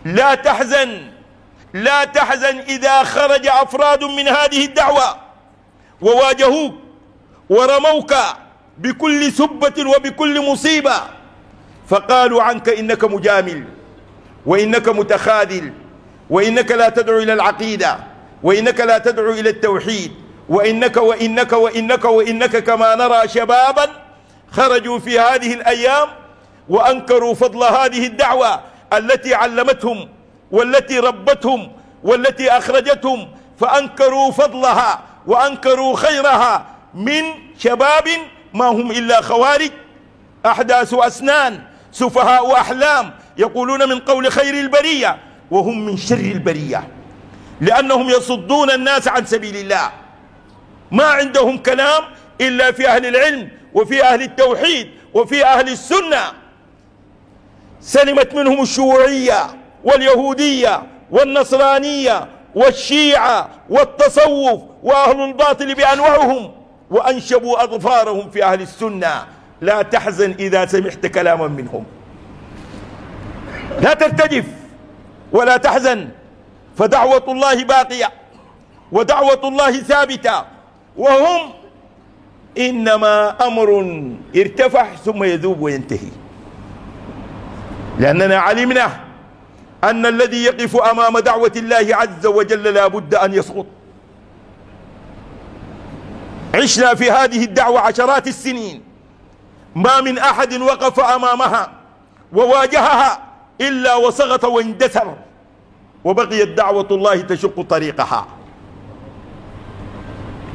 لا تحزن، لا تحزن إذا خرج أفراد من هذه الدعوة وواجهوك ورموك بكل سبة وبكل مصيبة، فقالوا عنك إنك مجامل وإنك متخاذل وإنك لا تدعو إلى العقيدة وإنك لا تدعو إلى التوحيد وإنك وإنك وإنك وإنك، كما نرى شبابا خرجوا في هذه الأيام وأنكروا فضل هذه الدعوة التي علمتهم والتي ربتهم والتي أخرجتهم، فأنكروا فضلها وأنكروا خيرها من شباب ما هم إلا خوارج أحداث أسنان سفهاء أحلام، يقولون من قول خير البرية وهم من شر البرية، لأنهم يصدون الناس عن سبيل الله. ما عندهم كلام إلا في أهل العلم وفي أهل التوحيد وفي أهل السنة. سلمت منهم الشيوعية واليهودية والنصرانية والشيعة والتصوف وأهل الباطل بأنواعهم، وأنشبوا أظفارهم في أهل السنة. لا تحزن إذا سمعت كلاما منهم، لا ترتجف ولا تحزن، فدعوة الله باقية ودعوة الله ثابتة، وهم إنما أمر ارتفع ثم يذوب وينتهي، لأننا علمنا أن الذي يقف أمام دعوة الله عز وجل لا بد أن يسقط. عشنا في هذه الدعوة عشرات السنين، ما من أحد وقف أمامها وواجهها إلا وسقط واندثر، وبقيت دعوة الله تشق طريقها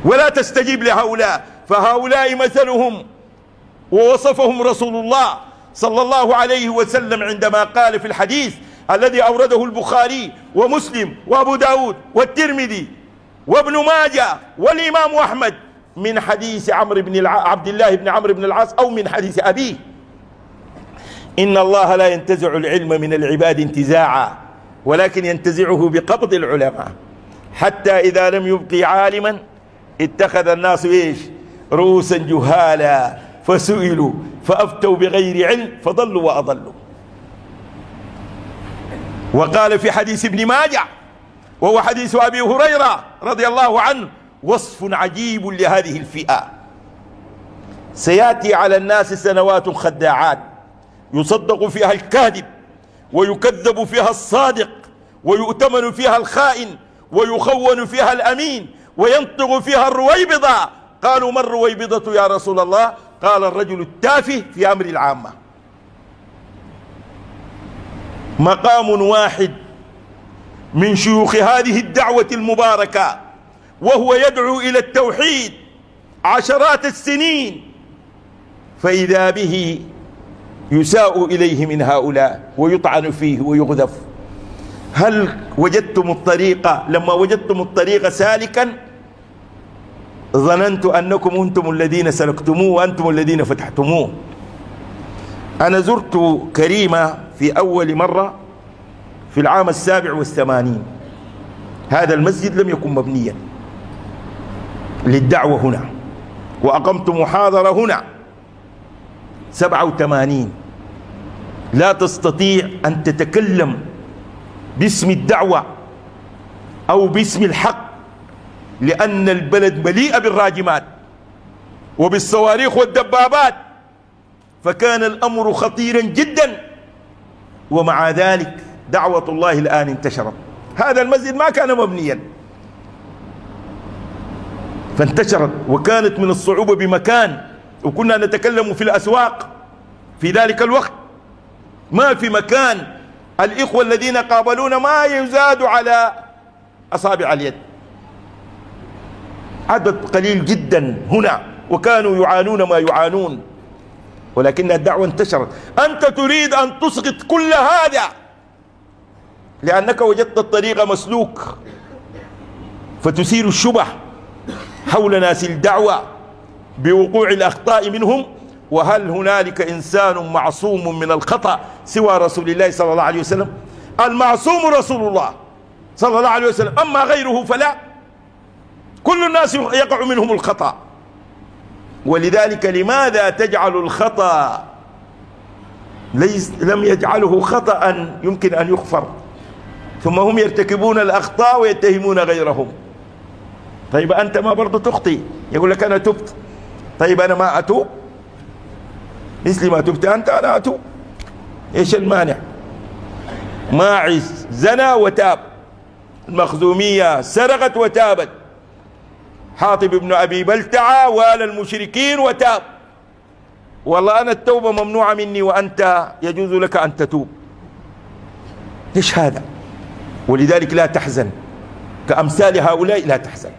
ولا تستجيب لهؤلاء. فهؤلاء مثلهم ووصفهم رسول الله صلى الله عليه وسلم عندما قال في الحديث الذي أورده البخاري ومسلم وأبو داود والترمذي وابن ماجه والإمام أحمد من حديث عبد الله بن عمرو بن العاص أو من حديث أبيه: إن الله لا ينتزع العلم من العباد انتزاعا ولكن ينتزعه بقبض العلماء، حتى إذا لم يبقي عالما اتخذ الناس إيش؟ رؤوسا جهالا فسئلوا فأفتوا بغير علم فضلوا وأضلوا. وقال في حديث ابن ماجه وهو حديث أبي هريرة رضي الله عنه: وصف عجيب لهذه الفئة: سيأتي على الناس سنوات خداعات يصدق فيها الكاذب ويكذب فيها الصادق ويؤتمن فيها الخائن ويخون فيها الأمين وينطق فيها الرويبضة. قالوا: ما الرويبضة يا رسول الله؟ قال: الرجل التافه في أمر العامة. مقام واحد من شيوخ هذه الدعوة المباركة وهو يدعو إلى التوحيد عشرات السنين، فإذا به يساء إليه من هؤلاء ويطعن فيه ويغذف. هل وجدتم الطريق؟ لما وجدتم الطريق سالكا ظننت أنكم أنتم الذين سلكتموه وأنتم الذين فتحتموه. أنا زرت كريمة في أول مرة في العام 87. هذا المسجد لم يكن مبنيا للدعوة هنا، وأقمت محاضرة هنا 87. لا تستطيع أن تتكلم باسم الدعوة أو باسم الحق، لأن البلد مليئة بالراجمات وبالصواريخ والدبابات، فكان الأمر خطيرا جدا. ومع ذلك دعوة الله الآن انتشرت. هذا المسجد ما كان مبنيا فانتشرت، وكانت من الصعوبة بمكان، وكنا نتكلم في الأسواق في ذلك الوقت، ما في مكان. الإخوة الذين قابلونا ما يزاد على أصابع اليد، عدد قليل جدا هنا، وكانوا يعانون ما يعانون، ولكن الدعوة انتشرت. أنت تريد أن تسقط كل هذا لأنك وجدت الطريق مسلوك، فتثير الشبه حول ناس الدعوة بوقوع الأخطاء منهم. وهل هنالك إنسان معصوم من الخطأ سوى رسول الله صلى الله عليه وسلم؟ المعصوم رسول الله صلى الله عليه وسلم، أما غيره فلا، كل الناس يقع منهم الخطأ. ولذلك لماذا تجعل الخطأ لم يجعله خطأ يمكن أن يغفر؟ ثم هم يرتكبون الأخطاء ويتهمون غيرهم. طيب أنت ما برضو تخطي، يقول لك أنا تبت، طيب أنا ما أتوب مثل ما تبت أنت أنا أتوب، إيش المانع؟ ماعز زنى وتاب، المخزومية سرقت وتابت، حاطب بن أبي بلتعة والى المشركين وتاب. والله أنا التوبة ممنوعة مني وأنت يجوز لك أن تتوب. ليش هذا؟ ولذلك لا تحزن، كأمثال هؤلاء لا تحزن.